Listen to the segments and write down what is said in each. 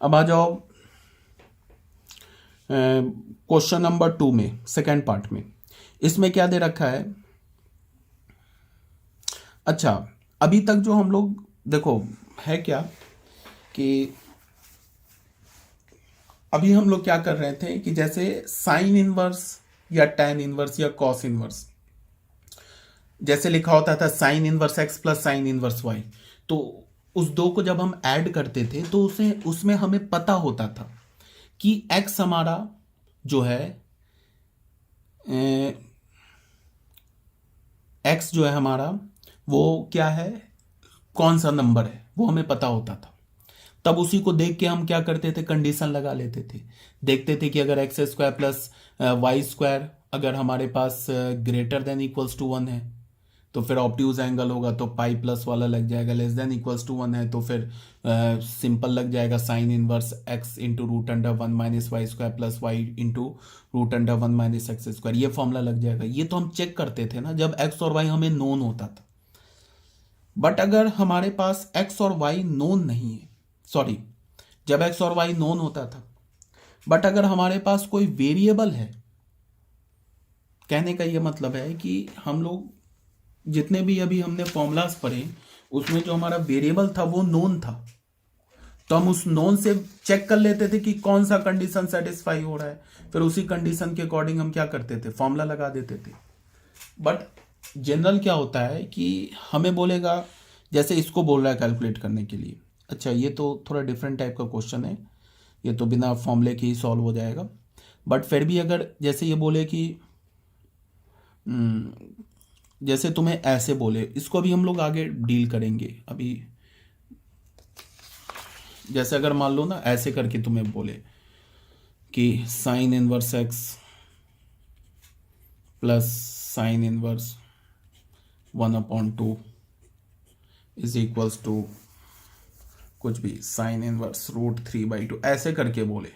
अब आ जाओ question number 2 में, सेकेंड पार्ट में। इसमें क्या दे रखा है? अच्छा, अभी तक जो हम लोग देखो है क्या कि अभी हम लोग क्या कर रहे थे कि जैसे साइन इनवर्स या टैन इनवर्स या कॉस इनवर्स, जैसे लिखा होता था sine inverse x plus sine inverse y, तो उस दो को जब हम ऐड करते थे तो उसे उसमें हमें पता होता था कि एक्स हमारा जो है एक्स जो है हमारा वो क्या है, कौन सा नंबर है, वो हमें पता होता था। तब उसी को देख के हम क्या करते थे, कंडीशन लगा लेते थे। देखते थे कि अगर x square plus y square अगर हमारे पास ग्रेटर देन इक्वल्स टू 1 है तो फिर ऑब्ट्यूज एंगल होगा, तो पाई प्लस वाला लग जाएगा। लेस देन इक्वल्स टू 1 है तो फिर सिंपल लग जाएगा sine inverse x into root under 1 minus Y square plus y into root under 1 minus x square, ये फॉर्मूला लग जाएगा। ये तो हम चेक करते थे ना जब एक्स और वाई हमें नोन होता था। बट अगर हमारे पास एक्स और वाई नोन नहीं है, सॉरी, जब एक्स और वाई नोन होता था, बट अगर हमारे पास कोई वेरिएबल है, कहने का ये मतलब है कि हम लोग जितने भी अभी हमने फॉर्मूलाज पढ़े उसमें जो हमारा वेरिएबल था वो नोन था, तो हम उस नोन से चेक कर लेते थे कि कौन सा कंडीशन सेटिस्फाई हो रहा है, फिर उसी कंडीशन के अकॉर्डिंग हम क्या करते थे, फॉर्मूला लगा देते थे। बट जनरल क्या होता है कि हमें बोलेगा, जैसे इसको बोल रहा है कैलकुलेट करने के लिए। अच्छा, ये तो थोड़ा डिफरेंट टाइप का क्वेश्चन है, ये तो बिना फॉर्मूले के ही सॉल्व हो जाएगा। बट फिर भी अगर जैसे ये बोले कि जैसे तुम्हें ऐसे बोले, इसको अभी हम लोग आगे डील करेंगे। अभी जैसे अगर मान लो ना ऐसे करके तुम्हें बोले कि sine inverse x plus sine inverse 1/2 is equals to कुछ भी साइन इनवर्स √3/2, ऐसे करके बोले,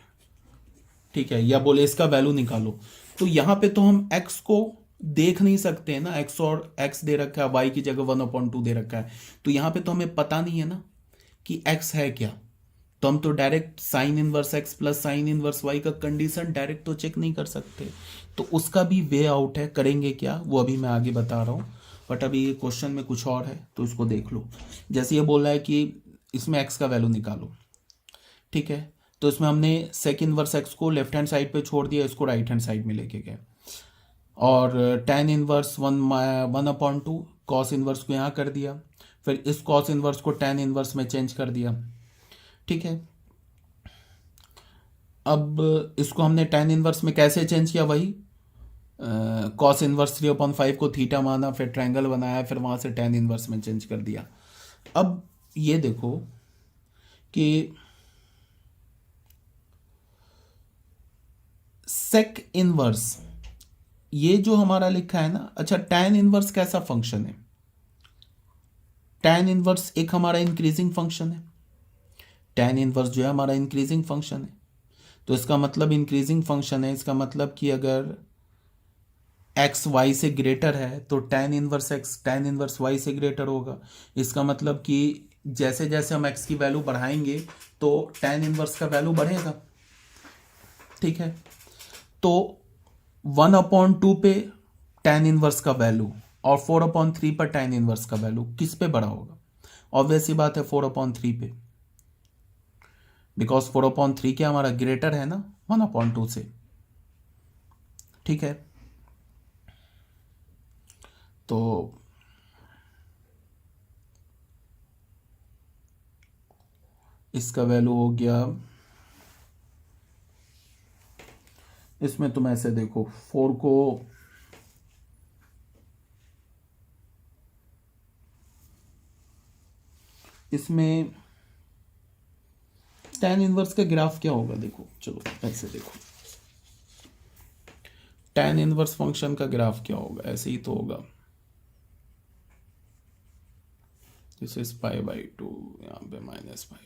ठीक है, या बोले इसका वैल्यू निकालो, तो यहां पे तो हम x को देख नहीं सकते हैं ना, x और x दे रखा है, y की जगह 1/2 दे रखा है, तो यहां पे तो हमें पता नहीं है ना कि x है क्या, तो हम तो direct sine inverse x plus sine inverse y का कंडीशन डायरेक्ट तो चेक नहीं कर सकते, तो उसका भी वे आउट है। करेंगे क्या वो अभी मैं आगे बता रहा हूँ, बट अभी ये क्वेश्चन में कुछ और है तो इसको देख लो। जैसे ये बोल रहा है कि इसमें एक्स का वैल्यू निकालो, ठीक है, तो इसमें हमने सेक इनवर्स एक्स को लेफ्ट हैंड साइड पे छोड़ दिया, इसको राइट हैंड साइड में लेके गए, और टेन इनवर्स 1/2 कॉस इनवर्स को यहाँ कर दिया, फिर इस कॉस इनवर्स को टेन इनवर्स में चेंज कर दिया, ठीक है। अब इसको हमने टेन इनवर्स में कैसे चेंज किया, वही कॉस इनवर्स 3/5 को थीटा माना, फिर ट्रायंगल बनाया, फिर वहाँ से टेन इनवर्स में चेंज कर दिया। अब ये देखो कि सेक इनवर्स, ये जो हमारा लिखा है ना, अच्छा टैन इनवर्स कैसा फंक्शन है? टैन इनवर्स एक हमारा इंक्रीजिंग फंक्शन है, टैन इनवर्स जो है हमारा इंक्रीजिंग फंक्शन है, तो इसका मतलब इंक्रीजिंग फंक्शन है, इसका मतलब कि अगर एक्स वाई से ग्रेटर है तो tan inverse x tan inverse y से ग्रेटर होगा। इसका मतलब कि जैसे जैसे हम एक्स की वैल्यू बढ़ाएंगे तो टैन इनवर्स का वैल्यू बढ़ेगा, ठीक है। तो 1/2 पे टैन इनवर्स का वैल्यू और 4/3 पर टैन इनवर्स का वैल्यू किस पे बड़ा होगा? ऑब्वियस सी बात है 4/3 पे, बिकॉज 4/3 क्या हमारा ग्रेटर है ना 1/2 से, ठीक है। तो इसका वैल्यू हो गया, इसमें तुम ऐसे देखो 4 को इसमें टैन इनवर्स का ग्राफ क्या होगा, देखो चलो ऐसे देखो, टैन इनवर्स फंक्शन का ग्राफ क्या होगा, ऐसे ही तो होगा, दिस इज π/2, यहाँ पे -π/2,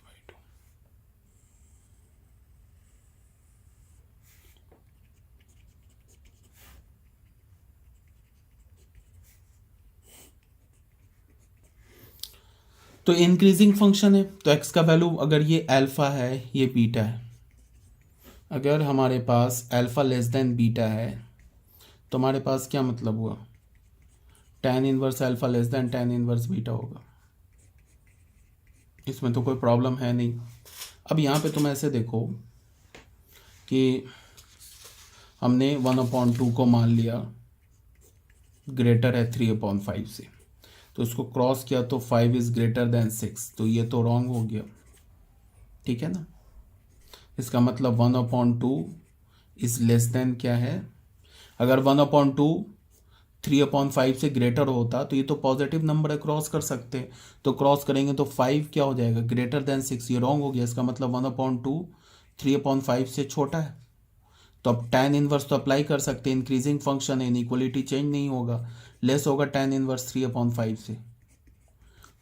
तो इंक्रीजिंग फंक्शन है, तो एक्स का वैल्यू अगर ये अल्फा है ये बीटा है, अगर हमारे पास अल्फा लेस देन बीटा है तो हमारे पास क्या मतलब हुआ, tan inverse alpha less than tan inverse beta होगा। इसमें तो कोई प्रॉब्लम है नहीं। अब यहाँ पे तुम ऐसे देखो कि हमने 1/2 को मान लिया ग्रेटर है 3/5 से, तो इसको क्रॉस किया तो 5 इज़ ग्रेटर देन 6, तो ये तो रॉन्ग हो गया, ठीक है ना। इसका मतलब 1/2 इज़ लेस देन क्या है, अगर 1/2 3/5 से ग्रेटर होता तो ये तो पॉजिटिव नंबर है, क्रॉस कर सकते हैं, तो क्रॉस करेंगे तो 5 क्या हो जाएगा, ग्रेटर देन 6, ये रॉन्ग हो गया। इसका मतलब 1/2 3/5 से छोटा है, तो अब tan इनवर्स तो अप्लाई कर सकते हैं, इंक्रीजिंग फंक्शन है, इनइक्वलिटी चेंज नहीं होगा, लेस होगा tan इनवर्स 3/5 से।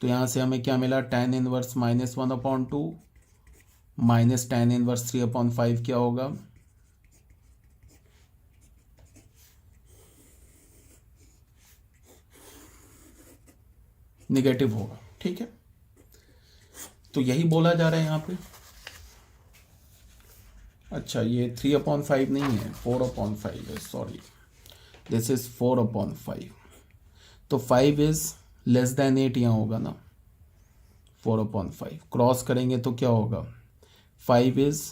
तो यहाँ से हमें क्या मिला, tan inverse -1/2 minus tan inverse 3/5 क्या होगा, निगेटिव होगा, ठीक है। तो यही बोला जा रहा है यहाँ पे। अच्छा ये 3/5 नहीं है, 4/5 है, सॉरी, दिस इज 4/5, तो 5 इज लेस देन 8 यहाँ होगा ना, 4/5 क्रॉस करेंगे तो क्या होगा, 5 इज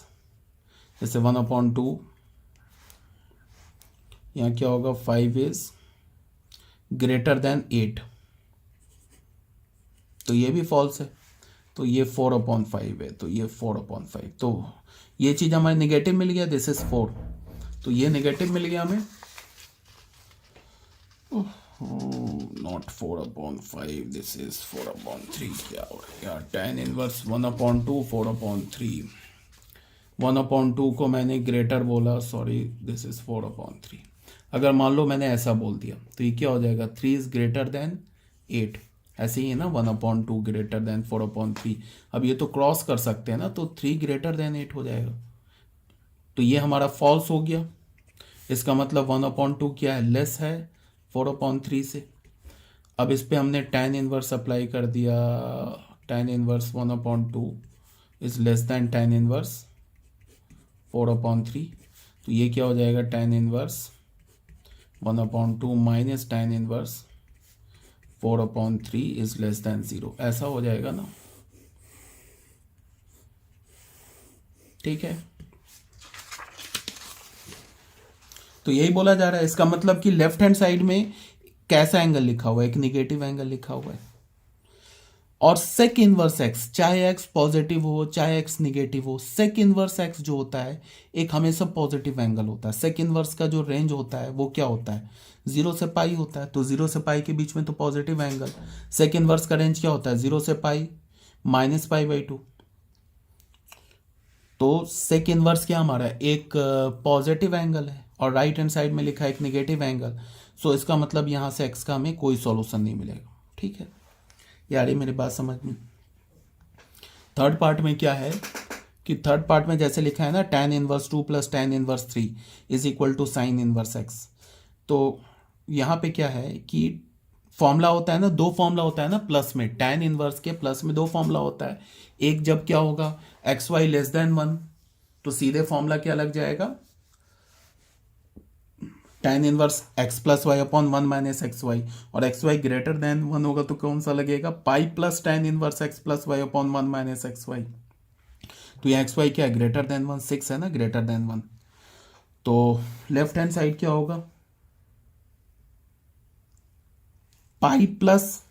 जैसे 1/2, यहाँ क्या होगा, 5 इज ग्रेटर देन 8, तो ये भी फॉल्स है, तो ये 4/5 है, तो ये 4/5, तो ये चीज़ हमारे नेगेटिव मिल गया, दिस इज 4, तो ये नेगेटिव मिल गया हमें, नॉट 4/5, दिस इज 4/3, क्या हो गया, tan इनवर्स 1/2 4/3, 1/2 को मैंने ग्रेटर बोला, सॉरी दिस इज 4/3। अगर मान लो मैंने ऐसा बोल दिया तो ये क्या हो जाएगा, 3 इज ग्रेटर देन 8, ऐसे ही है ना, 1/2 ग्रेटर देन 4/3। अब ये तो क्रॉस कर सकते हैं ना, तो 3 ग्रेटर देन 8 हो जाएगा, तो ये हमारा फॉल्स हो गया। इसका मतलब 1/2 क्या है, लेस है 4/3 से। अब इस पे हमने tan इनवर्स अप्लाई कर दिया, tan inverse 1/2 is less then tan inverse 4/3, तो ये क्या हो जाएगा, tan inverse 1/2 minus tan inverse 4/3 is less then 0, ऐसा हो जाएगा ना, ठीक है। तो यही बोला जा रहा है, इसका मतलब कि लेफ्ट हैंड साइड में कैसा एंगल लिखा हुआ है, एक निगेटिव एंगल लिखा हुआ है, और सेक इनवर्स एक्स, चाहे एक्स पॉजिटिव हो चाहे एक्स निगेटिव हो, सेक इनवर्स एक्स जो होता है एक हमेशा पॉजिटिव एंगल होता है। सेक इनवर्स का जो रेंज होता है वो क्या होता है, 0 से पाई होता है, तो 0 से पाई के बीच में तो पॉजिटिव एंगल। सेक इनवर्स का रेंज क्या होता है, 0 से पाई -π/2, तो सेक इनवर्स क्या हमारा एक पॉजिटिव एंगल है, और राइट हैंड साइड में लिखा है एक निगेटिव एंगल, सो इसका मतलब यहाँ से एक्स का हमें कोई सॉल्यूशन नहीं मिलेगा, ठीक है। यार ये मेरी बात समझ में। थर्ड पार्ट में क्या है कि थर्ड पार्ट में जैसे लिखा है ना, tan inverse 2 plus tan inverse 3 is equal to sine inverse x, तो यहाँ पे क्या है कि फॉर्मूला होता है ना, दो फॉर्मूला होता है ना प्लस में, tan इनवर्स के प्लस में दो फॉर्मूला होता है। एक जब क्या होगा, एक्स वाई लेस देन 1, तो सीधे फॉर्मूला क्या लग जाएगा, tan inverse x plus y upon 1 minus x y, और एक्स वाई ग्रेटर देन 1 होगा तो कौन सा लगेगा, pi plus tan inverse x plus y upon 1 minus x y. तो ये एक्स वाई क्या है, ग्रेटर देन 1, 6 है ना, ग्रेटर देन 1, तो लेफ्ट हैंड साइड क्या होगा, पाई प्लस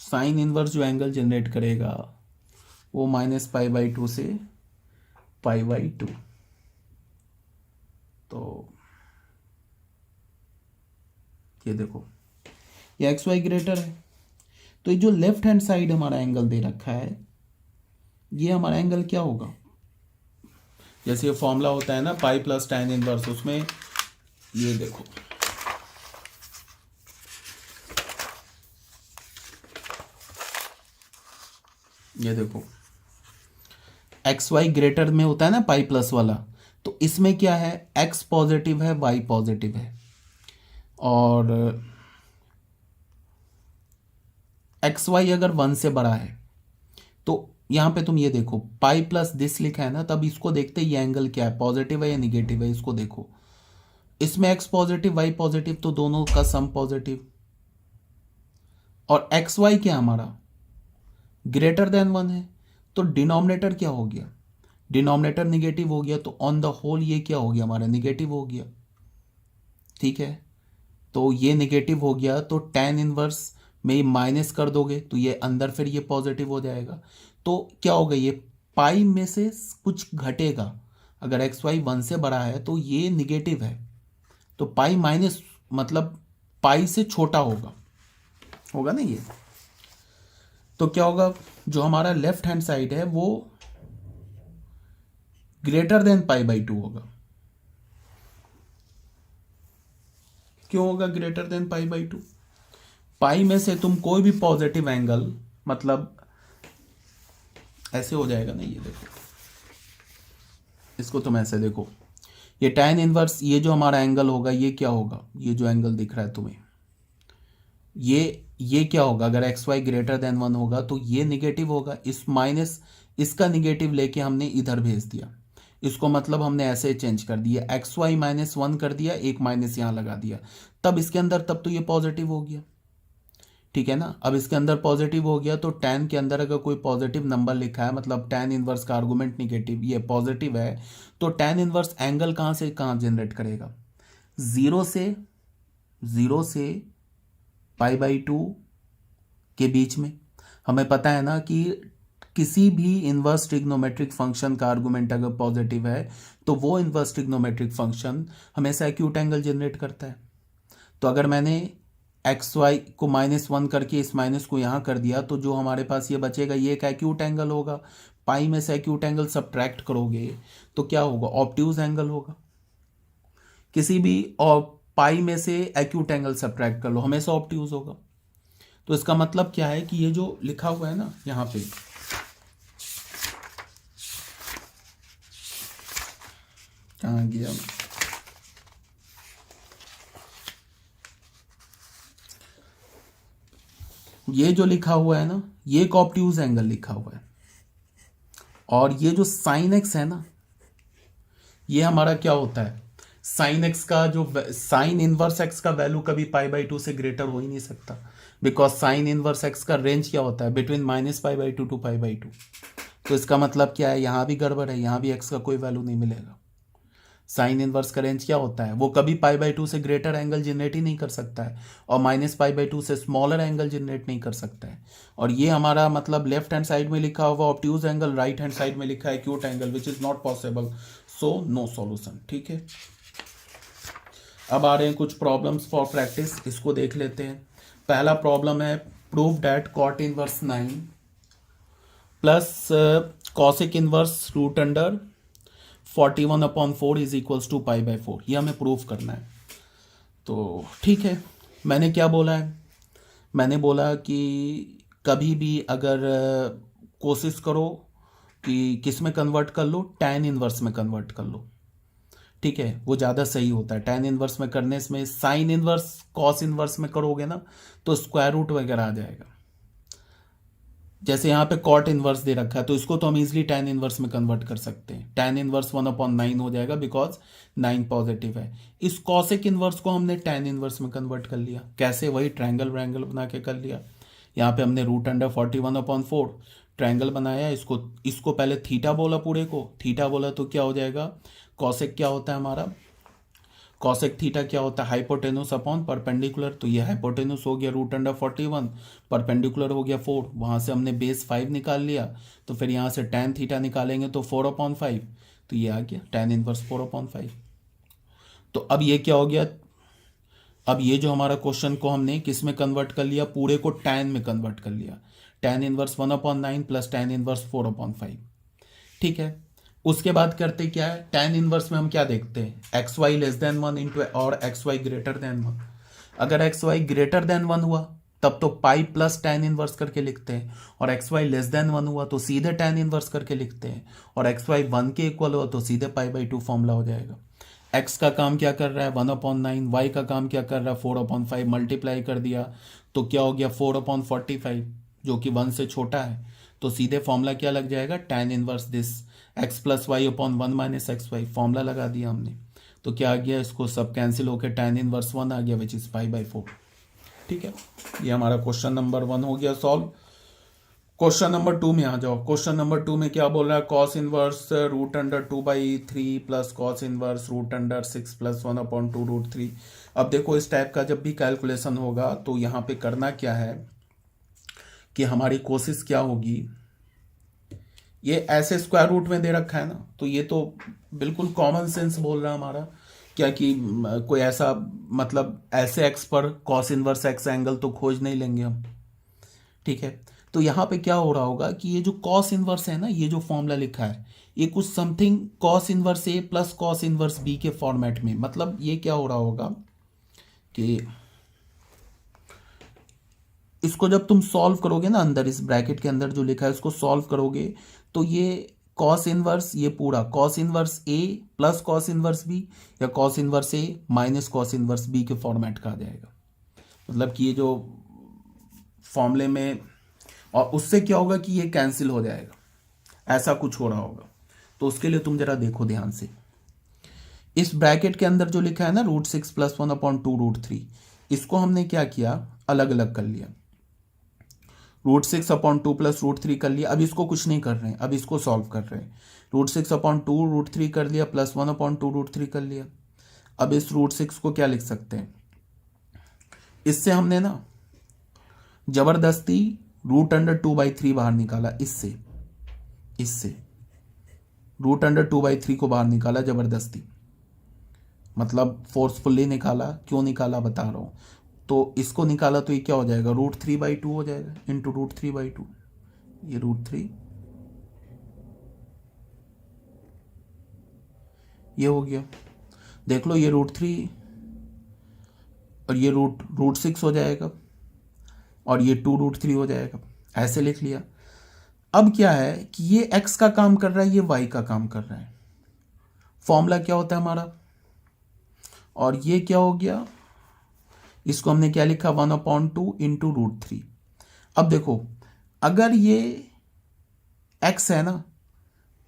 साइन इनवर्स जो एंगल जनरेट करेगा वो -π/2 से π/2, तो ये देखो ये एक्स वाई ग्रेटर है, तो ये जो लेफ्ट हैंड साइड हमारा एंगल दे रखा है ये हमारा एंगल क्या होगा, जैसे ये फॉर्मूला होता है ना पाई प्लस tan इनवर्स, उसमें ये देखो एक्स वाई ग्रेटर में होता है ना पाई प्लस वाला, तो इसमें क्या है, x पॉजिटिव है, y पॉजिटिव है, और एक्स वाई अगर 1 से बड़ा है तो यहां पे तुम ये देखो पाई प्लस दिस लिखा है ना, तब इसको देखते ये एंगल क्या है, पॉजिटिव है या निगेटिव है, इसको देखो। इसमें x पॉजिटिव y पॉजिटिव, तो दोनों का सम पॉजिटिव, और एक्स वाई क्या हमारा ग्रेटर देन 1 है, तो डिनोमिनेटर क्या हो गया, डिनोमिनेटर निगेटिव हो गया, तो ऑन द होल ये क्या हो गया हमारा, निगेटिव हो गया। ठीक है, तो ये निगेटिव हो गया, तो tan इनवर्स में माइनस कर दोगे तो ये अंदर फिर ये पॉजिटिव हो जाएगा। तो क्या होगा, ये पाई में से कुछ घटेगा, अगर एक्स वाई 1 से बड़ा है तो ये निगेटिव है, तो पाई माइनस मतलब पाई से छोटा होगा, होगा ना ये। तो क्या होगा, जो हमारा लेफ्ट हैंड साइड है वो ग्रेटर देन पाई बाई 2 होगा। क्यों होगा ग्रेटर देन पाई बाई 2, पाई में से तुम कोई भी पॉजिटिव एंगल, मतलब ऐसे हो जाएगा ना, ये देखो, इसको तुम ऐसे देखो, ये tan इनवर्स, ये जो हमारा एंगल होगा ये क्या होगा, ये जो एंगल दिख रहा है तुम्हें, ये क्या होगा, अगर एक्स वाई ग्रेटर देन 1 होगा तो ये निगेटिव होगा, इस माइनस इसका निगेटिव लेके हमने इधर भेज दिया, इसको मतलब हमने ऐसे चेंज कर दिया, एक्स वाई -1 कर दिया, एक माइनस यहाँ लगा दिया, तब इसके अंदर, तब तो ये पॉजिटिव हो गया। ठीक है ना, अब इसके अंदर पॉजिटिव हो गया, तो tan के अंदर अगर कोई पॉजिटिव नंबर लिखा है, मतलब tan इनवर्स का आर्गुमेंट निगेटिव, ये पॉजिटिव है, तो tan इनवर्स एंगल कहाँ से कहाँ जनरेट करेगा, जीरो से पाई बाई 2 के बीच में। हमें पता है ना कि किसी भी इनवर्स ट्रिग्नोमेट्रिक फंक्शन का आर्गुमेंट अगर पॉजिटिव है तो वो इनवर्स ट्रिग्नोमेट्रिक फंक्शन हमेशा एक्यूट एंगल जनरेट करता है। तो अगर मैंने एक्स वाई को -1 करके इस माइनस को यहाँ कर दिया, तो जो हमारे पास ये बचेगा ये एक एक्यूट एंगल होगा, पाई में से एक्यूट एंगल सब्ट्रैक्ट करोगे तो क्या होगा, ऑब्ट्यूज एंगल होगा। किसी भी और पाई में से एक्यूट एंगल सब्ट्रैक्ट कर लो, हमेशा ऑब्ट्यूज होगा। तो इसका मतलब क्या है कि ये जो लिखा हुआ है ना यहाँ पे, कहाँ गया, ये जो लिखा हुआ है ना, ये एक ऑब्ट्यूज एंगल लिखा हुआ है, और ये जो साइन एक्स है ना, ये हमारा क्या होता है, साइन एक्स का जो साइन इनवर्स एक्स का वैल्यू कभी पाई बाई 2 से ग्रेटर हो ही नहीं सकता, बिकॉज साइन इनवर्स एक्स का रेंज क्या होता है, बिटवीन -पाई/2 टू पाई/2। तो इसका मतलब क्या है, यहाँ भी गड़बड़ है, यहाँ भी एक्स का कोई वैल्यू नहीं मिलेगा। साइन इनवर्स का रेंज क्या होता है, वो कभी पाई/2 से ग्रेटर एंगल जनरेट ही नहीं कर सकता है, और -पाई/2 से स्मॉलर एंगल जनरेट नहीं कर सकता है। और ये हमारा मतलब लेफ्ट हैंड साइड में लिखा हुआ obtuse angle, right hand side में लिखा है acute angle, which is not possible, so no solution. ठीक है, अब आ रहे हैं कुछ प्रॉब्लम्स फॉर प्रैक्टिस, इसको देख लेते हैं। पहला प्रॉब्लम है, prove that cot inverse 9 plus cosec inverse √41/4 is equals to pi, ये हमें प्रूव करना है। तो ठीक है, मैंने क्या बोला है, मैंने बोला कि कभी भी अगर कोशिश करो कि किस में कन्वर्ट कर लो, tan इनवर्स में कन्वर्ट कर लो। ठीक है, वो ज़्यादा सही होता है। tan इनवर्स में करने में, साइन इनवर्स कॉस इनवर्स में करोगे ना तो स्क्वायर रूट वगैरह आ जाएगा। जैसे यहाँ पे कॉट इनवर्स दे रखा है, तो इसको तो हम इजीली tan इनवर्स में कन्वर्ट कर सकते हैं, tan इनवर्स 1/9 हो जाएगा, बिकॉज 9 पॉजिटिव है। इस कॉसिक इनवर्स को हमने tan इनवर्स में कन्वर्ट कर लिया, कैसे, वही ट्रायंगल व्रैंगल बना के कर लिया। यहाँ पे हमने √41/4 ट्रायंगल बनाया, इसको पहले थीटा बोला, पूरे को थीटा बोला, तो क्या हो जाएगा, कॉसेक क्या होता है हमारा, कॉसेक थीटा क्या होता है, हाइपोटेनुस अपॉन परपेंडिकुलर, तो ये हाइपोटेनुस हो गया √41, परपेंडिकुलर हो गया 4, वहाँ से हमने बेस 5 निकाल लिया, तो फिर यहाँ से tan थीटा निकालेंगे तो 4/5, तो ये आ गया tan इनवर्स 4/5। तो अब ये क्या हो गया, अब ये जो हमारा क्वेश्चन को हमने किस में कन्वर्ट कर लिया, पूरे को tan में कन्वर्ट कर लिया, tan inverse 1/9 plus tan inverse 4/5। ठीक है, उसके बाद करते क्या है, tan इनवर्स में हम क्या देखते हैं, XY <1 इंटू और XY ग्रेटर देन 1। अगर XY ग्रेटर देन 1 हुआ तब तो पाई प्लस tan इनवर्स करके लिखते हैं, और एक्स वाई लेस देन 1 हुआ तो सीधे tan इनवर्स करके लिखते हैं, और एक्स वाई 1 के इक्वल हुआ तो सीधे पाई/2 फॉर्मूला हो जाएगा। एक्स का काम क्या कर रहा है 1/9, वाई का काम क्या कर रहा है 4/5, मल्टीप्लाई कर दिया तो क्या हो गया 4/45, जो कि 1 से छोटा है, तो सीधे फॉर्मूला क्या लग जाएगा tan inverse this x plus y upon 1 minus x y, formula लगा दिया हमने, तो क्या आ गया, इसको सब कैंसिल होकर tan इनवर्स 1 आ गया विच इज पाई/4। ठीक है, ये हमारा क्वेश्चन नंबर 1 हो गया सॉल्व। क्वेश्चन नंबर 2 में आ जाओ। क्वेश्चन नंबर 2 में क्या बोल रहा है, cos inverse √2/3 plus cos inverse √6 plus 1/2 √3। अब देखो इस टाइप का जब भी कैलकुलेशन होगा तो यहाँ पे करना क्या है कि हमारी कोशिश क्या होगी, ये ऐसे स्क्वायर रूट में दे रखा है ना, तो ये तो बिल्कुल कॉमन सेंस बोल रहा है हमारा क्या कि कोई ऐसा मतलब ऐसे एक्स पर कॉस इनवर्स एक्स एंगल तो खोज नहीं लेंगे हम। ठीक है, तो यहाँ पे क्या हो रहा होगा कि ये जो कॉस इनवर्स है ना, ये जो फॉर्मूला लिखा है ये कुछ समथिंग कॉस इनवर्स ए प्लस कॉस इनवर्स बी के फॉर्मेट में, मतलब ये क्या हो रहा होगा कि इसको जब तुम सॉल्व करोगे ना, अंदर इस ब्रैकेट के अंदर जो लिखा है उसको सॉल्व करोगे तो ये कॉस इनवर्स, ये पूरा कॉस इनवर्स ए प्लस कॉस इनवर्स बी या कॉस इनवर्स ए माइनस कॉस इनवर्स बी के फॉर्मेट का आ जाएगा। मतलब कि ये जो फॉर्मूले में, और उससे क्या होगा कि ये कैंसिल हो जाएगा, ऐसा कुछ हो रहा होगा। तो उसके लिए तुम जरा देखो ध्यान से, इस ब्रैकेट के अंदर जो लिखा है ना √6 प्लस 1/2 √3, इसको हमने क्या किया अलग अलग कर लिया, √6/2 प्लस √3 कर लिया। अब इसको कुछ नहीं कर रहे हैं, अब इसको सॉल्व कर रहे हैं। √6/2 √3 कर लिया प्लस 1/2 √3 कर लिया। अब इस √6 को क्या लिख सकते हैं, इससे हमने ना जबरदस्ती √2/3 बाहर निकाला, इससे √2/3 को बाहर निकाला जबरदस्ती, मतलब फोर्सफुली निकाला। क्यों निकाला बता रहा हूं, तो इसको निकाला तो ये क्या हो जाएगा √3/2 हो जाएगा इंटू √3/2, ये √3 ये हो गया, देख लो ये √3 और ये √6 हो जाएगा और ये 2√3 हो जाएगा, ऐसे लिख लिया। अब क्या है कि ये x का काम कर रहा है, ये y का काम कर रहा है, फॉर्मूला क्या होता है हमारा, और ये क्या हो गया, इसको हमने क्या लिखा 1/2 इंटू √3। अब देखो अगर ये x है ना,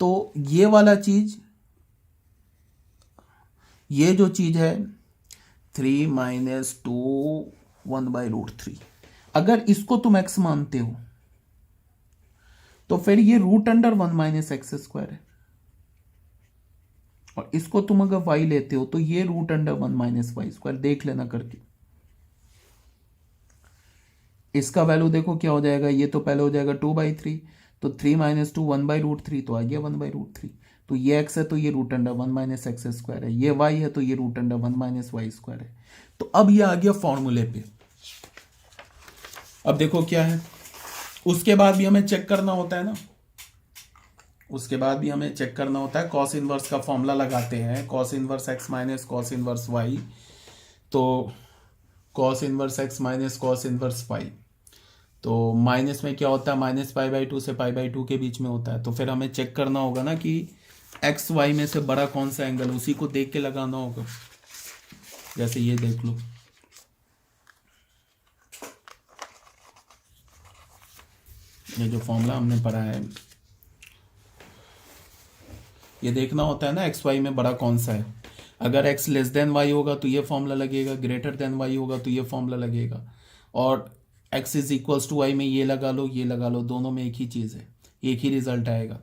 तो ये वाला चीज, ये जो चीज है 3 - 2 1/√3, अगर इसको तुम x मानते हो तो फिर ये √1 - x² है, और इसको तुम अगर y लेते हो तो ये √1 - y², देख लेना करके। इसका वैल्यू देखो क्या हो जाएगा, ये तो पहले हो जाएगा 2/3, तो 3 - 2 1/√3, तो आ गया 1/√3। तो ये x है तो ये √1 - x² है, ये y है तो ये √1 - y² है। तो अब ये आ गया फॉर्मूले पे। अब देखो क्या है, उसके बाद भी हमें चेक करना होता है ना, उसके बाद भी हमें चेक करना होता है, कॉस इनवर्स का फॉर्मूला लगाते हैं, cos inverse x minus cos inverse y, तो cos inverse x minus cos inverse y, तो माइनस में क्या होता है -π/2 से π/2 के बीच में होता है। तो फिर हमें चेक करना होगा ना कि एक्स वाई में से बड़ा कौन सा एंगल, उसी को देख के लगाना होगा। जैसे ये देख लो, ये जो फॉर्मूला हमने पढ़ा है, ये देखना होता है ना एक्स वाई में बड़ा कौन सा है। अगर एक्स लेस देन वाई होगा तो ये फॉर्मूला लगेगा, ग्रेटर देन वाई होगा तो ये फॉर्मूला लगेगा, और x is equals to y में ये लगा लो, ये लगा लो, दोनों में एक ही चीज़ है, एक ही रिजल्ट आएगा।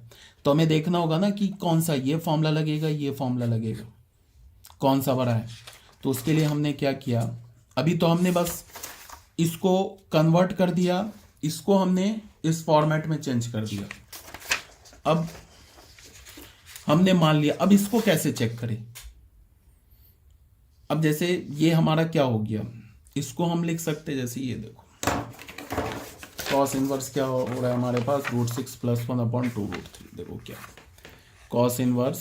तो हमें देखना होगा ना कि कौन सा ये फॉर्मूला लगेगा, ये फॉर्मूला लगेगा, कौन सा बड़ा है। तो उसके लिए हमने क्या किया, अभी तो हमने बस इसको कन्वर्ट कर दिया, इसको हमने इस फॉर्मेट में चेंज कर दिया। अब हमने मान लिया, अब इसको कैसे चेक करें। अब जैसे ये हमारा क्या हो गया, इसको हम लिख सकते हैं, जैसे ये देखो कॉस इनवर्स क्या हो रहा है हमारे पास √6 + 1/2 √3। देखो क्या कॉस इनवर्स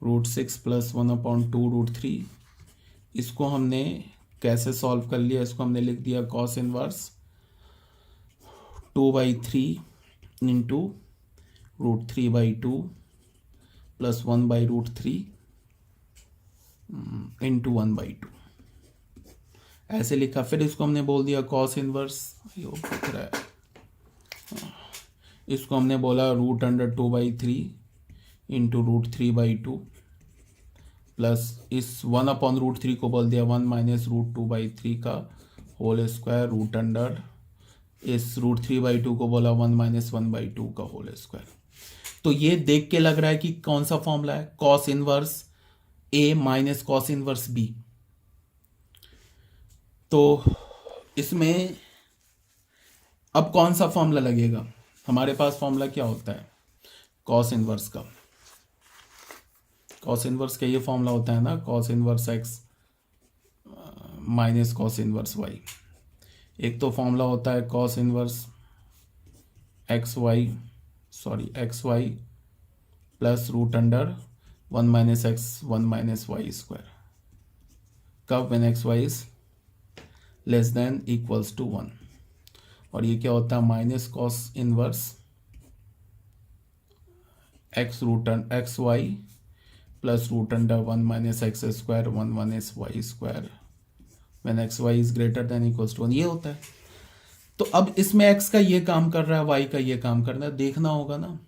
√6 + 1/2 √3, इसको हमने कैसे सॉल्व कर लिया इसको, हमने लिख दिया cos inverse 2/3 into √3/2 plus 1/√3 into 1/2 ऐसे लिखा। फिर इसको हमने बोल दिया कॉस इनवर्स, ये दिख रहा है, इसको हमने बोला √2/3 इंटू √3/2 प्लस इस 1/√3 को बोल दिया 1 माइनस √2/3 का होल स्क्वायर रूट अंडर इस √3/2 को बोला 1 माइनस 1/2 का होल स्क्वायर। तो ये देख के लग रहा है कि कौन सा फॉर्मूला है, कॉस इनवर्स ए माइनस कॉस इनवर्स बी। तो इसमें अब कौन सा फॉर्मूला लगेगा, हमारे पास फॉर्मूला क्या होता है कॉस इनवर्स का, कॉस इनवर्स का ये फॉर्मूला होता है ना, cos inverse X minus cos inverse Y. एक तो फॉर्मूला होता है cos inverse X Y plus root under 1 minus X 1 minus Y square, कब when x Y is less than equals to 1। और ये क्या होता है minus cos inverse X Y plus root under 1 minus x square 1 minus Y square when x Y is greater than equals to 1, ये होता है। तो अब इसमें x का ये काम कर रहा है, y का ये काम करना है, देखना होगा ना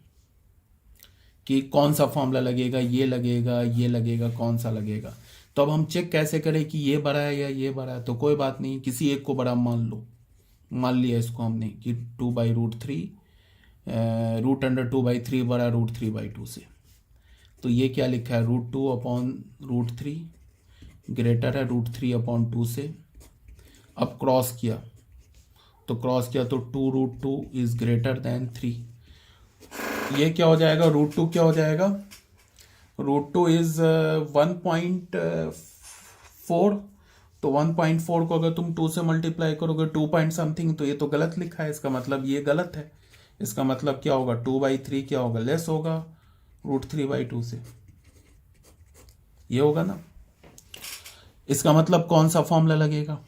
कि कौन सा फॉर्मूला लगेगा, ये लगेगा, कौन सा लगेगा। तो अब हम चेक कैसे करें कि ये बड़ा है या ये बड़ा है, तो कोई बात नहीं, किसी एक को बड़ा मान लो, मान लिया इसको हमने कि 2/√3 रूट अंडर 2/3 बड़ा √3/2 से। तो ये क्या लिखा है √2/√3 ग्रेटर है √3/2 से। अब क्रॉस किया तो 2√2 इज ग्रेटर देन 3। ये क्या हो जाएगा √2 क्या हो जाएगा, √2 इज 1.4, तो 1.4 को अगर तुम 2 से मल्टीप्लाई करोगे 2 पॉइंट समथिंग, तो ये तो गलत लिखा है, इसका मतलब ये गलत है। इसका मतलब क्या होगा 2/3 क्या होगा लेस होगा √3/2 से, ये होगा ना। इसका मतलब कौन सा फॉर्मूला लगेगा,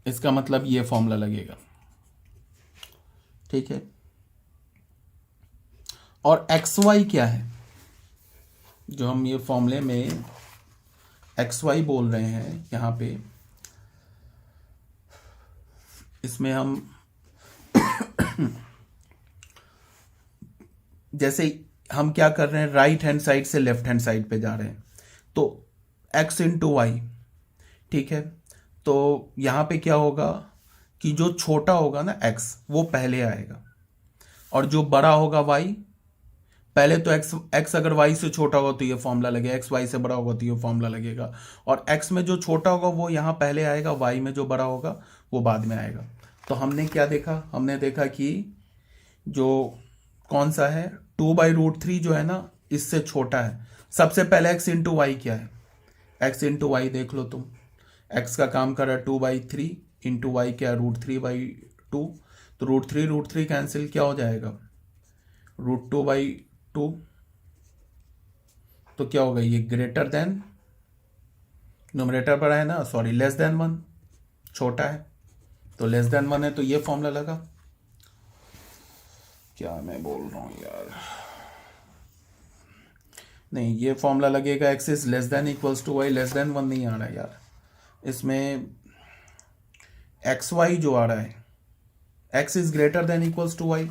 इसका मतलब ये फॉर्मूला लगेगा, ठीक है। और एक्स वाई क्या है, जो हम ये फॉर्मूले में एक्स वाई बोल रहे हैं यहां पे, इसमें हम जैसे हम क्या कर रहे हैं राइट हैंड साइड से लेफ्ट हैंड साइड पे जा रहे हैं, तो x इंटू वाई, ठीक है। तो यहां पे क्या होगा कि जो छोटा होगा ना x वो पहले आएगा, और जो बड़ा होगा y पहले। तो x अगर y से छोटा होगा तो ये फॉर्मूला लगेगा, x y से बड़ा होगा तो ये फॉर्मूला लगेगा। और x में जो छोटा होगा वो यहां पहले आएगा, y में जो बड़ा होगा वो बाद में आएगा। तो हमने क्या देखा, हमने देखा कि जो कौन सा है 2/√3 जो है ना इससे छोटा है। सबसे पहले x इंटू वाई क्या है, x इंटू वाई देख लो तुम, x का काम कर रहा है 2/3 इंटू वाई क्या है √3/2, तो √3 कैंसिल क्या हो जाएगा √2/2, तो क्या होगा ये ग्रेटर देन, न्यूमरेटर पर है ना, सॉरी लेस देन 1, छोटा है तो लेस देन 1 है, तो ये फॉर्मूला लगा। क्या मैं बोल रहा हूं यार, नहीं ये फॉर्मूला लगेगा x is less than equals to y, less than 1 नहीं आ रहा है यार, इसमें एक्स वाई जो आ रहा है x is greater than equals to y,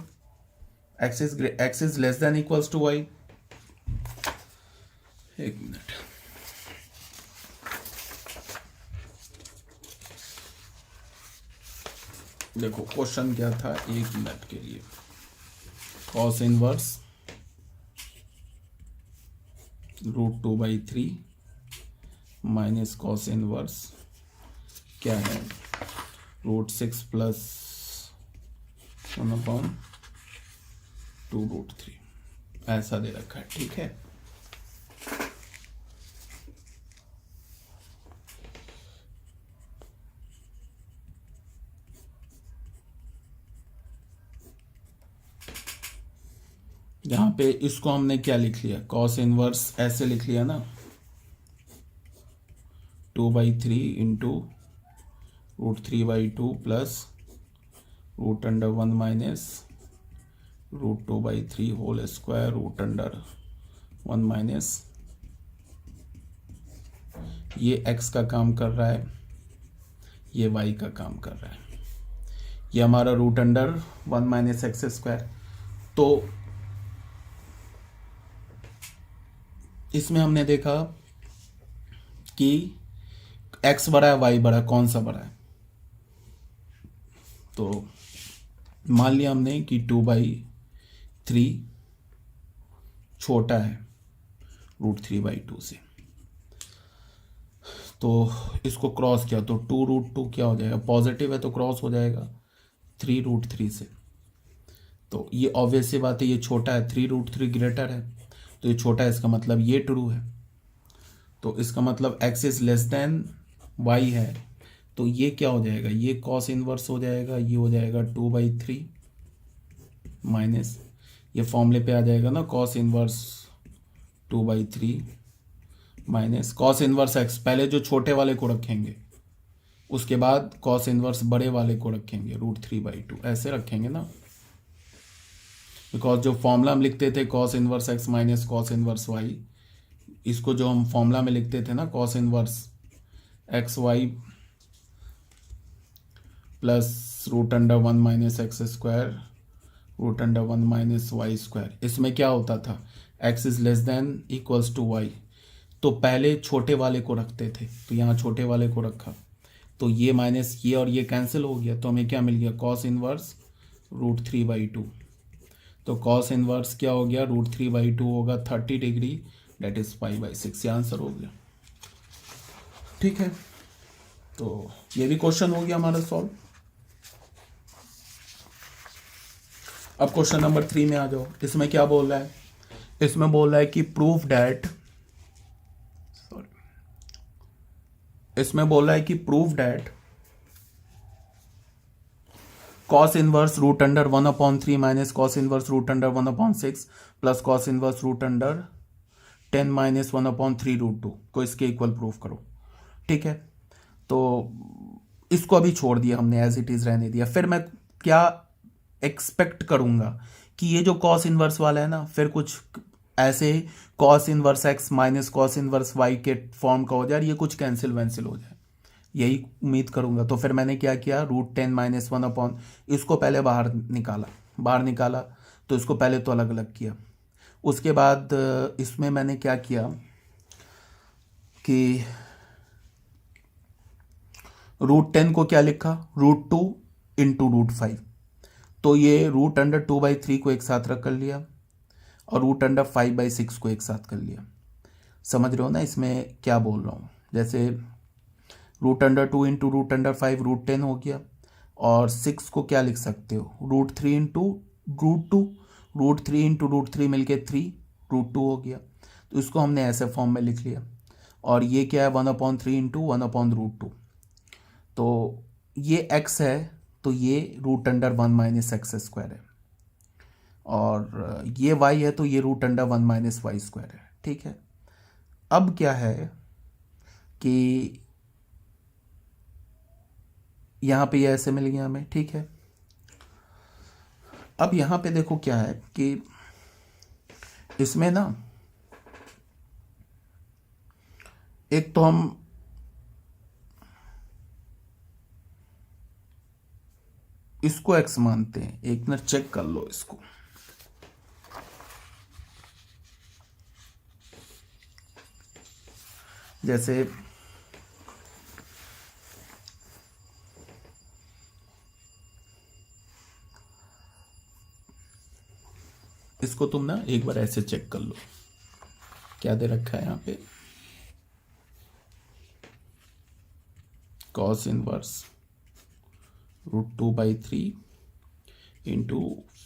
x is less than equals to y. एक मिनट, देखो क्वेश्चन क्या था, एक मिनट के लिए, cos inverse √2/3 minus cos inverse क्या है √6 प्लस 1/2√3 ऐसा दे रखा है, ठीक है। यहाँ पे इसको हमने क्या लिख लिया, कॉस इनवर्स ऐसे लिख लिया ना, 2/3 into √3/2 plus √1 minus √2/3 whole square √1 minus, ये x का काम कर रहा है, ये y का काम कर रहा है, ये हमारा √1 माइनस एक्स स्क्वायर। तो इसमें हमने देखा कि x बड़ा है y बड़ा है, कौन सा बड़ा है, तो मान लिया हमने कि 2/3 छोटा है √3/2 से, तो इसको क्रॉस किया तो 2√2 क्या हो जाएगा, पॉजिटिव है तो क्रॉस हो जाएगा 3√3 से। तो ये ऑब्वियस सी बात है, ये छोटा है, 3√3 ग्रेटर है, तो ये छोटा है, इसका मतलब ये ट्रू है। तो इसका मतलब x is less then y है, तो ये क्या हो जाएगा, ये कॉस इनवर्स हो जाएगा, ये हो जाएगा 2/3 माइनस, ये फॉर्मूले पे आ जाएगा ना, cos inverse 2/3 minus cos inverse x, पहले जो छोटे वाले को रखेंगे उसके बाद कॉस इनवर्स बड़े वाले को रखेंगे √3/2, ऐसे रखेंगे ना, बिकॉज जो फॉर्मूला हम लिखते थे cos inverse x minus cos inverse y, इसको जो हम फॉर्मूला में लिखते थे ना, cos inverse XY plus √1 minus x square √1 minus Y square, इसमें क्या होता था, x is less than equals to y, तो पहले छोटे वाले को रखते थे, तो यहाँ छोटे वाले को रखा, तो ये माइनस ये और ये कैंसिल हो गया, तो हमें क्या मिल गया, कॉस इनवर्स √3/2, तो कॉस इनवर्स क्या हो गया, √3/2 होगा 30 डिग्री, डेट इज 5/6, ये आंसर हो गया। ठीक है, तो ये भी क्वेश्चन हो गया हमारा सॉल्व। अब क्वेश्चन नंबर 3 में आ जाओ, इसमें क्या बोल रहा है, इसमें बोल रहा है कि प्रूफ दैट, इसमें बोल रहा है कि proof that cos inverse √1/3 minus cos inverse √1/6 plus cos inverse √10 minus 1/3√2 को इसके इक्वल प्रूफ करो। ठीक है, तो इसको अभी छोड़ दिया हमने, एज इट इज रहने दिया। फिर मैं क्या एक्सपेक्ट करूंगा कि ये जो कॉस इनवर्स वाला है ना, फिर कुछ ऐसे cos inverse x minus cos inverse y के फॉर्म का हो जाए, ये कुछ कैंसिल वैंसिल हो जाए, यही उम्मीद करूंगा। तो फिर मैंने क्या किया, √10 माइनस 1/, इसको पहले बाहर निकाला, तो इसको पहले तो अलग अलग किया, उसके बाद इसमें मैंने क्या किया कि √10 को क्या लिखा, √2 इंटू √5, तो ये √2/3 को एक साथ रख कर लिया और √5/6 को एक साथ कर लिया। समझ रहे हो ना इसमें क्या बोल रहा हूँ, जैसे √2 इंटू √5 √10 हो गया, और 6 को क्या लिख सकते हो, √3 इंटू √2, √3 इंटू √3 मिलके 3 √2 हो गया, तो इसको हमने ऐसे फॉर्म में लिख लिया। और ये क्या है, 1/3 इंटू 1/√2, तो ये x है, तो ये √1 माइनस एक्स स्क्वायर है, और ये y है, तो ये √1 माइनस वाई स्क्वायर है। ठीक है, अब क्या है कि यहाँ पे ये ऐसे मिल गया हमें। ठीक है, अब यहाँ पे देखो क्या है कि इसमें ना, एक तो हम इसको x मानते हैं, एक मिनट चेक कर लो इसको, जैसे इसको तुम ना एक बार ऐसे चेक कर लो, क्या दे रखा है यहाँ पे, cos inverse √2/3 into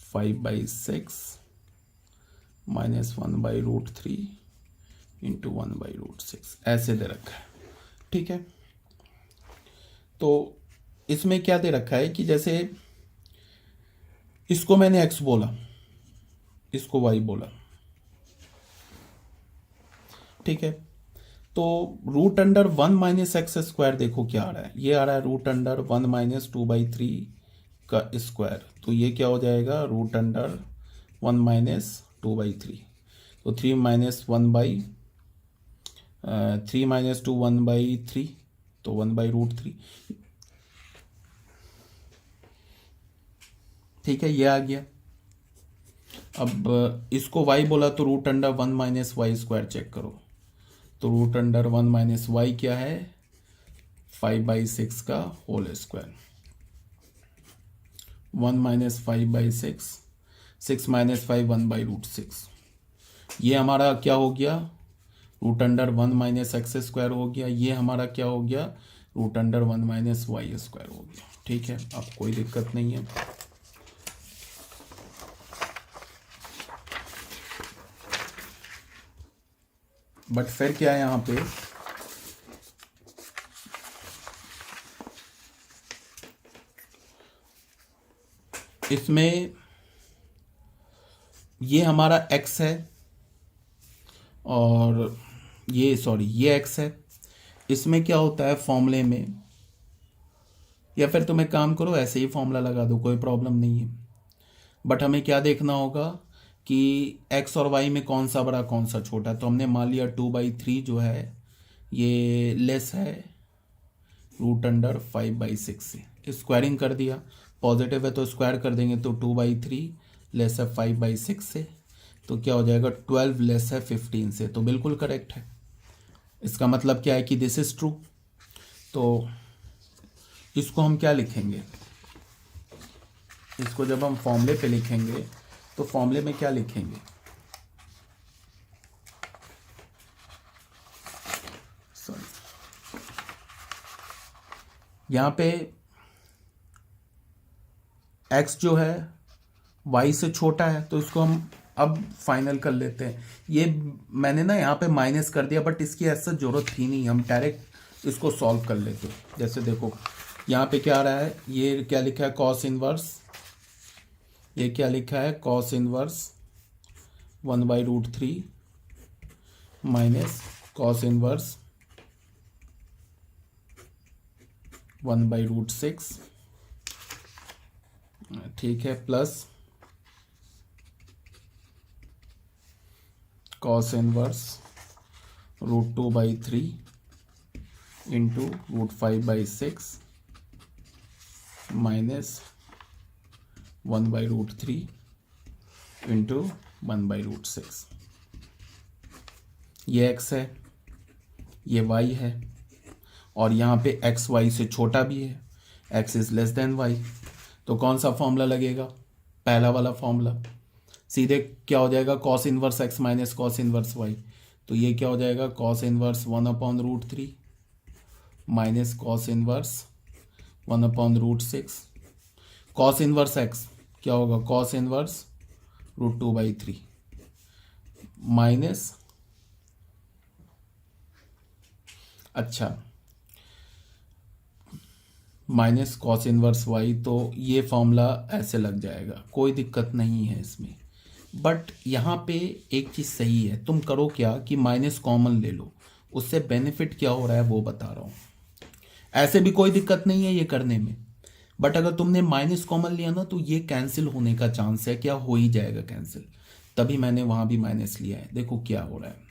5/6 minus 1/√3 into 1/√6, ऐसे दे रखा है। ठीक है, तो इसमें क्या दे रखा है कि जैसे इसको मैंने x बोला, इसको वाई बोला, ठीक है। तो रूट अंडर 1 - x² देखो क्या आ रहा है, ये आ रहा है रूट अंडर 1 - 2/3 का स्क्वायर, तो ये क्या हो जाएगा रूट अंडर 1 - 2/3, तो 3 - 2 1/3, तो 1/√3, ठीक है, ये आ गया। अब इसको y बोला तो रूट अंडर 1 - y² चेक करो, तो रूट अंडर 1 - y क्या है 5/6 का होल स्क्वायर, 1 - 5/6, 6 - 5 1/√6, ये हमारा क्या हो गया रूट अंडर 1 - x² हो गया, ये हमारा क्या हो गया रूट अंडर 1 - y² हो गया, ठीक है। अब कोई दिक्कत नहीं है। बट फिर क्या है यहाँ पे, इसमें ये हमारा x है और ये x है, इसमें क्या होता है फॉर्मूले में, या फिर तुम एक काम करो ऐसे ही फॉर्मूला लगा दो, कोई प्रॉब्लम नहीं है। बट हमें क्या देखना होगा कि x और y में कौन सा बड़ा कौन सा छोटा, तो हमने मान लिया 2/3 जो है ये लेस है रूट अंडर 5/6 से, स्क्वायरिंग कर दिया, पॉजिटिव है तो स्क्वायर कर देंगे, तो 2/3 लेस है 5/6 से, तो क्या हो जाएगा 12 लेस है 15 से, तो बिल्कुल करेक्ट है। इसका मतलब क्या है कि दिस इज ट्रू। तो इसको हम क्या लिखेंगे, इसको जब हम फॉर्मूले पे लिखेंगे तो फॉर्मूले में क्या लिखेंगे, सॉरी यहाँ पे x जो है y से छोटा है, तो इसको हम अब फाइनल कर लेते हैं। ये मैंने ना यहाँ पे माइनस कर दिया, बट इसकी ऐसा जरूरत थी नहीं, हम डायरेक्ट इसको सॉल्व कर लेते। जैसे देखो यहाँ पे क्या आ रहा है, ये क्या लिखा है कॉस इनवर्स, ये क्या लिखा है cos inverse 1/√3 minus cos inverse 1/√6, ठीक है, plus cos inverse √2/3 into √5/6 minus 1/√3 into 1/√6। ये x है, ये y है, और यहाँ पे x y से छोटा भी है, x is less then y, तो कौन सा फॉर्मूला लगेगा पहला वाला फॉर्मूला, सीधे क्या हो जाएगा cos inverse x minus cos inverse y, तो ये क्या हो जाएगा cos inverse 1/√3 minus cos inverse 1/√6, cos inverse x क्या होगा कॉस इनवर्स √2/3 माइनस, अच्छा माइनस कॉस इनवर्स y, तो ये फॉर्मूला ऐसे लग जाएगा, कोई दिक्कत नहीं है इसमें। बट यहाँ पे एक चीज़ सही है, तुम करो क्या कि माइनस कॉमन ले लो, उससे बेनिफिट क्या हो रहा है वो बता रहा हूँ। ऐसे भी कोई दिक्कत नहीं है ये करने में, बट अगर तुमने माइनस कॉमन लिया ना तो ये कैंसिल होने का चांस है, क्या हो ही जाएगा कैंसिल, तभी मैंने वहाँ भी माइनस लिया है। देखो क्या हो रहा है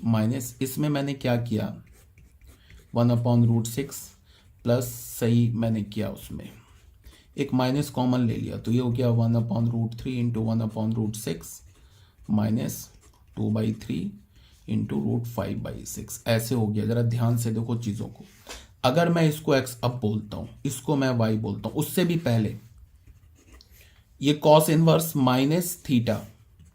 माइनस, इसमें मैंने क्या किया 1/√6 प्लस, सही मैंने किया उसमें एक माइनस कॉमन ले लिया, तो ये हो गया 1/√3 इंटू 1/√6 माइनस 2/3 इंटू √5/6, ऐसे हो गया। जरा ध्यान से देखो चीज़ों को, अगर मैं इसको x अब बोलता हूँ, इसको मैं y बोलता हूँ, उससे भी पहले ये कॉस इनवर्स माइनस थीटा,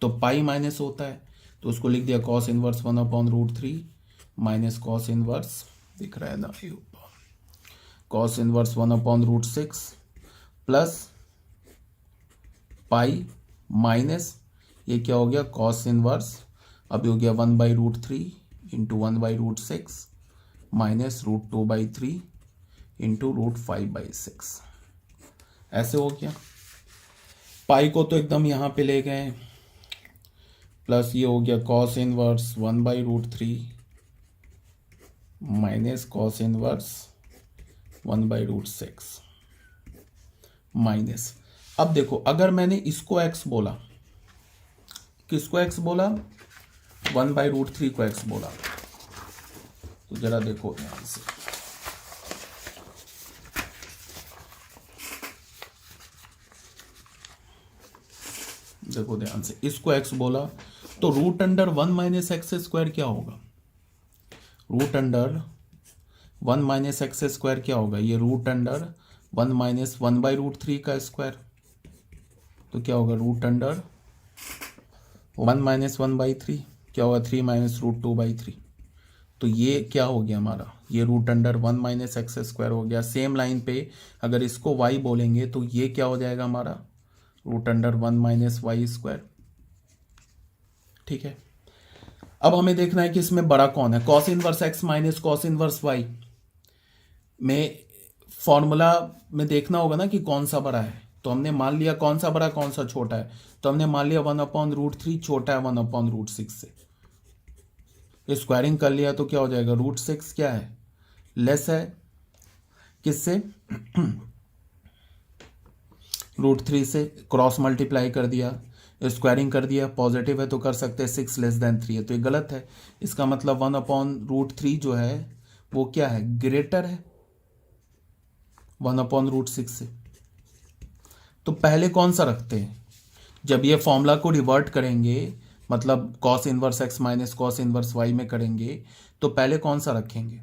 तो पाई माइनस होता है, तो उसको लिख दिया cos inverse 1/√3 minus cos inverse, दिख रहा है ना cos inverse 1/√6 plus pi minus ये क्या हो गया कॉस इनवर्स, अब हो गया 1/√3 इंटू 1/√6 माइनस √2/3 इंटू √5/6, ऐसे हो गया। पाई को तो एकदम यहाँ पे ले गए, प्लस ये हो गया cos inverse 1/√3 minus cos inverse 1/√6 minus. अब देखो अगर मैंने इसको x बोला, किसको x बोला, 1/√3 को x बोला, तो जरा देखो ध्यान से, देखो ध्यान से, इसको x बोला तो √1 - x² क्या होगा, √1 - x² क्या होगा, ये √1 - 1/√3 का स्क्वायर, तो क्या होगा √1 - 1/3 क्या होगा 3 - √2/3। तो ये क्या हो गया हमारा, ये √1 - x² हो गया। सेम लाइन पे अगर इसको y बोलेंगे तो ये क्या हो जाएगा हमारा √1 - y²। ठीक है, अब हमें देखना है कि इसमें बड़ा कौन है। Cos inverse x minus cos inverse y में फॉर्मूला में देखना होगा ना कि कौन सा बड़ा है। तो हमने मान लिया कौन सा बड़ा कौन सा छोटा है, तो हमने मान लिया 1/√3 छोटा है 1/√6 से। स्क्वायरिंग कर लिया तो क्या हो जाएगा, √6 क्या है, लेस है किससे, √3 से। क्रॉस मल्टीप्लाई कर दिया, स्क्वायरिंग कर दिया, पॉजिटिव है तो कर सकते हैं 6 < 3 है, तो ये गलत है। इसका मतलब 1/√3 जो है वो क्या है, ग्रेटर है 1/√6 से। तो पहले कौन सा रखते हैं, जब ये फॉर्मूला को रिवर्ट करेंगे, मतलब cos inverse x minus cos inverse y में करेंगे, तो पहले कौन सा रखेंगे,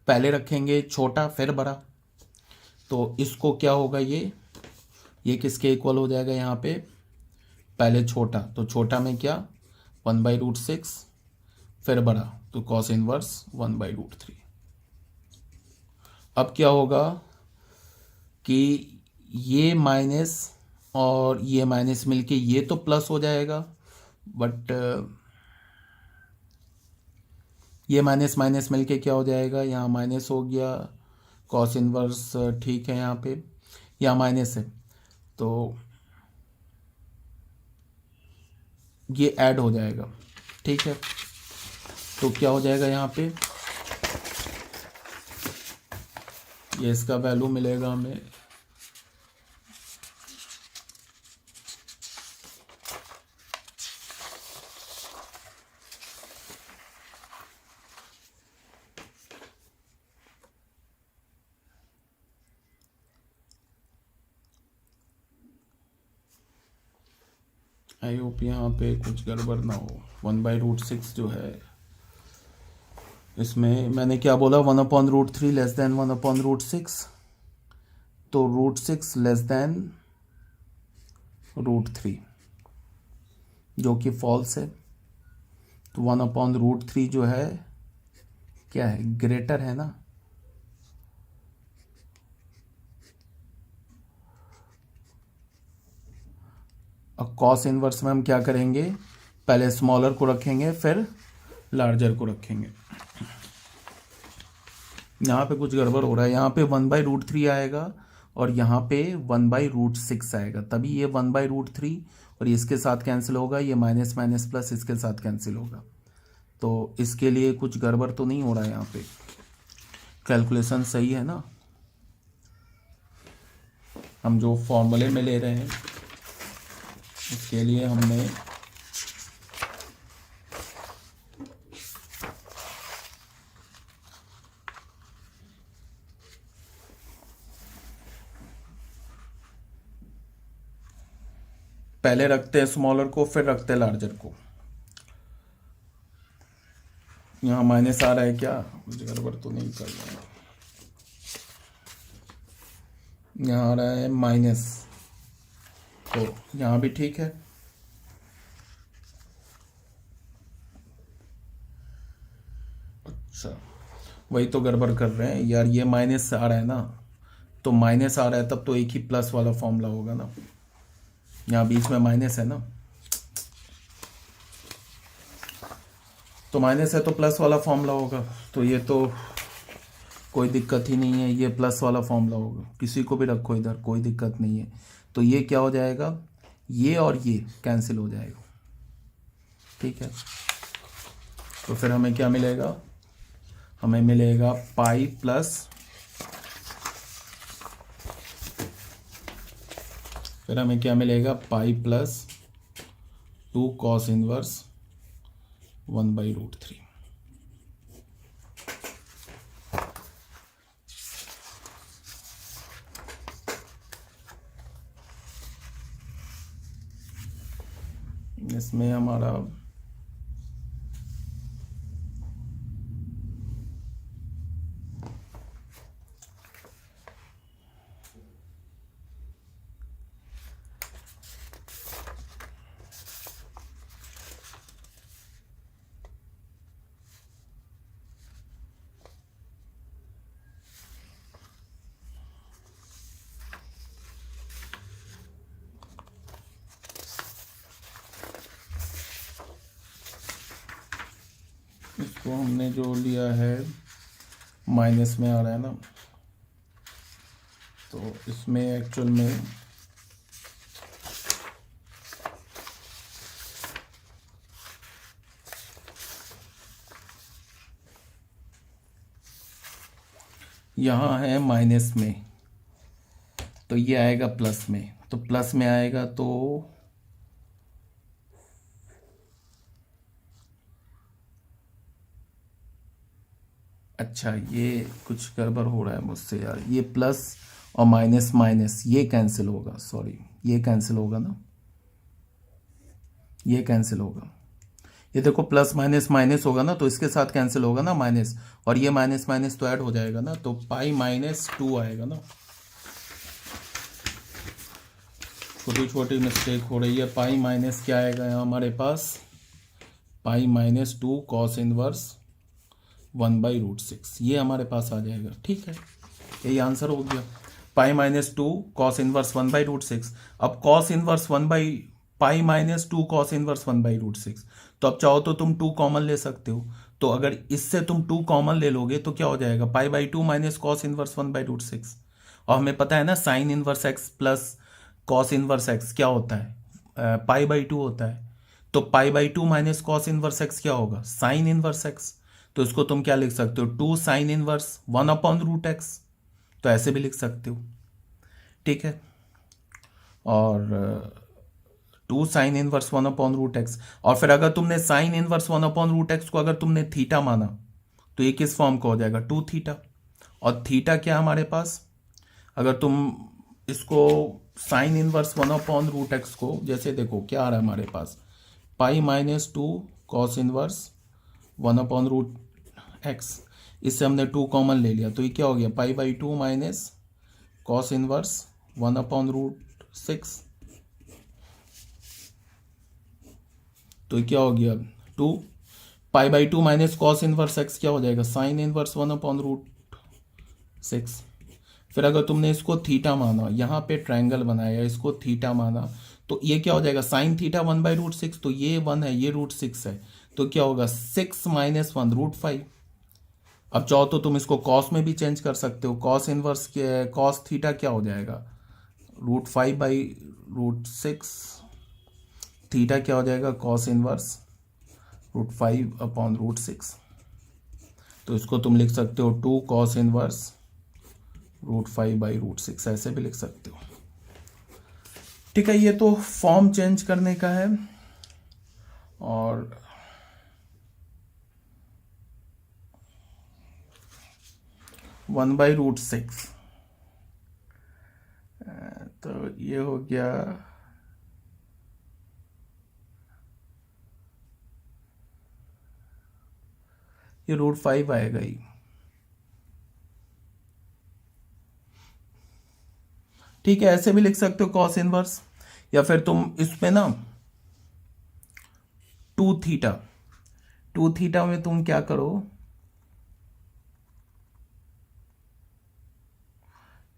पहले रखेंगे छोटा फिर बड़ा। तो इसको क्या होगा, ये किसके इक्वल हो जाएगा, यहाँ पे पहले छोटा, तो छोटा में क्या 1/√6 फिर बड़ा, तो कॉस इनवर्स 1/√3। अब क्या होगा कि ये माइनस और ये माइनस मिलके ये तो प्लस हो जाएगा, बट ये माइनस माइनस मिलके क्या हो जाएगा, यहाँ माइनस हो गया, कॉस इनवर्स ठीक है, यहाँ पे यहाँ माइनस है तो ये ऐड हो जाएगा। ठीक है, तो क्या हो जाएगा यहाँ पे, ये इसका वैल्यू मिलेगा हमें आई होप यहाँ पे कुछ गड़बड़ ना हो। 1/√6 जो है इसमें मैंने क्या बोला, 1/√3 लेस देन 1/√6, तो √6 लेस देन √3 जो कि फॉल्स है। तो 1/√3 जो है क्या है, ग्रेटर है ना। अब कॉस इनवर्स में हम क्या करेंगे, पहले स्मॉलर को रखेंगे फिर लार्जर को रखेंगे। यहाँ पे कुछ गड़बड़ हो रहा है, यहाँ पे 1/√3 आएगा और यहाँ पे 1/√6 आएगा, तभी ये 1/√3 और इसके साथ कैंसिल होगा, ये माइनस माइनस प्लस इसके साथ कैंसिल होगा। तो इसके लिए कुछ गड़बड़ तो नहीं हो रहा है, यहाँ पे कैलकुलेशन सही है ना। हम जो फॉर्मूले में ले रहे हैं उसके लिए हमने पहले रखते हैं स्मॉलर को फिर रखते हैं लार्जर को। यहाँ माइनस आ रहा है क्या, कुछ गड़बड़ तो नहीं कर रहा है, यहाँ आ रहा है माइनस, तो यहाँ भी ठीक है। अच्छा, वही तो गड़बड़ कर रहे हैं यार, ये माइनस आ रहा है ना, तो माइनस आ रहा है तब तो एक ही प्लस वाला फॉर्मूला होगा ना, यहाँ बीच में माइनस है ना, तो माइनस है तो प्लस वाला फॉर्मूला होगा, तो ये तो कोई दिक्कत ही नहीं है, ये प्लस वाला फॉर्मूला होगा, किसी को भी रखो इधर कोई दिक्कत नहीं है। तो ये क्या हो जाएगा, ये और ये कैंसिल हो जाएगा। ठीक है, तो फिर हमें क्या मिलेगा, हमें मिलेगा पाई प्लस, फिर हमें क्या मिलेगा, पाई प्लस 2 कॉस इनवर्स 1/√3। इसमें हमारा इसको हमने जो लिया है माइनस में आ रहा है ना, तो इसमें एक्चुअल में यहाँ है माइनस में, तो ये आएगा प्लस में, तो प्लस में आएगा तो अच्छा, ये कुछ गड़बड़ हो रहा है मुझसे यार, ये प्लस और माइनस माइनस ये कैंसिल होगा, सॉरी ये कैंसिल होगा ना, ये कैंसिल होगा, ये देखो प्लस माइनस माइनस होगा ना, तो इसके साथ कैंसिल होगा ना माइनस, और ये माइनस माइनस तो ऐड हो जाएगा ना, तो पाई -2 आएगा ना। छोटी छोटी मिस्टेक हो रही है, पाई माइनस क्या आएगा यहाँ हमारे पास, पाई -2 कॉस इनवर्स 1/√6, ये हमारे पास आ जाएगा। ठीक है, यही आंसर हो गया, पाई -2 कॉस इनवर्स 1/√6। अब कॉस इनवर्स पाई -2 कॉस इनवर्स 1/√6, तो अब चाहो तो तुम 2 कॉमन ले सकते हो, तो अगर इससे तुम 2 कॉमन ले लोगे तो क्या हो जाएगा, पाई/2 माइनस कॉस इनवर्स 1/√6। और हमें पता है ना sign inverse x plus cos inverse x क्या होता है, पाई/2 होता है, तो पाई/2 माइनस कॉस इनवर्स एक्स क्या होगा, साइन इनवर्स एक्स। तो इसको तुम क्या लिख सकते हो, 2 साइन इनवर्स 1/√x, तो ऐसे भी लिख सकते हो। ठीक है, और 2 साइन इनवर्स 1/√x, और फिर अगर तुमने साइन इनवर्स 1/√x को अगर तुमने थीटा माना तो ये किस फॉर्म का हो जाएगा, 2 थीटा। और थीटा क्या हमारे पास, अगर तुम इसको साइन इनवर्स 1/√x को, जैसे देखो क्या आ रहा है हमारे पास, पाई -2 कॉस इनवर्स 1/√x, इससे हमने 2 कॉमन ले लिया, तो ये क्या हो गया, पाई/2 माइनस कॉस इनवर्स 1/√6, तो क्या हो गया 2, पाई/2 माइनस कॉस इनवर्स एक्स क्या हो जाएगा, साइन इनवर्स 1/√6। फिर अगर तुमने इसको थीटा माना, यहाँ पे ट्रायंगल बनाया, इसको थीटा माना, तो ये क्या हो जाएगा, साइन थीटा 1/√6, तो ये 1 है, ये √6 है, तो क्या होगा 6 - 1 √5। अब चाहो तो तुम इसको कॉस में भी चेंज कर सकते हो, कॉस इनवर्स के कॉस थीटा क्या हो जाएगा, √5/√6, थीटा क्या हो जाएगा, कॉस इनवर्स √5/√6, तो इसको तुम लिख सकते हो 2 कॉस इनवर्स √5/√6, ऐसे भी लिख सकते हो। ठीक है, ये तो फॉर्म चेंज करने का है, और (1/√6), तो ये हो गया, ये √5 आएगा ही। ठीक है, ऐसे भी लिख सकते हो कॉस इनवर्स, या फिर तुम इसमें ना 2 थीटा में तुम क्या करो,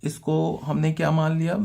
इसको हमने क्या मान लिया,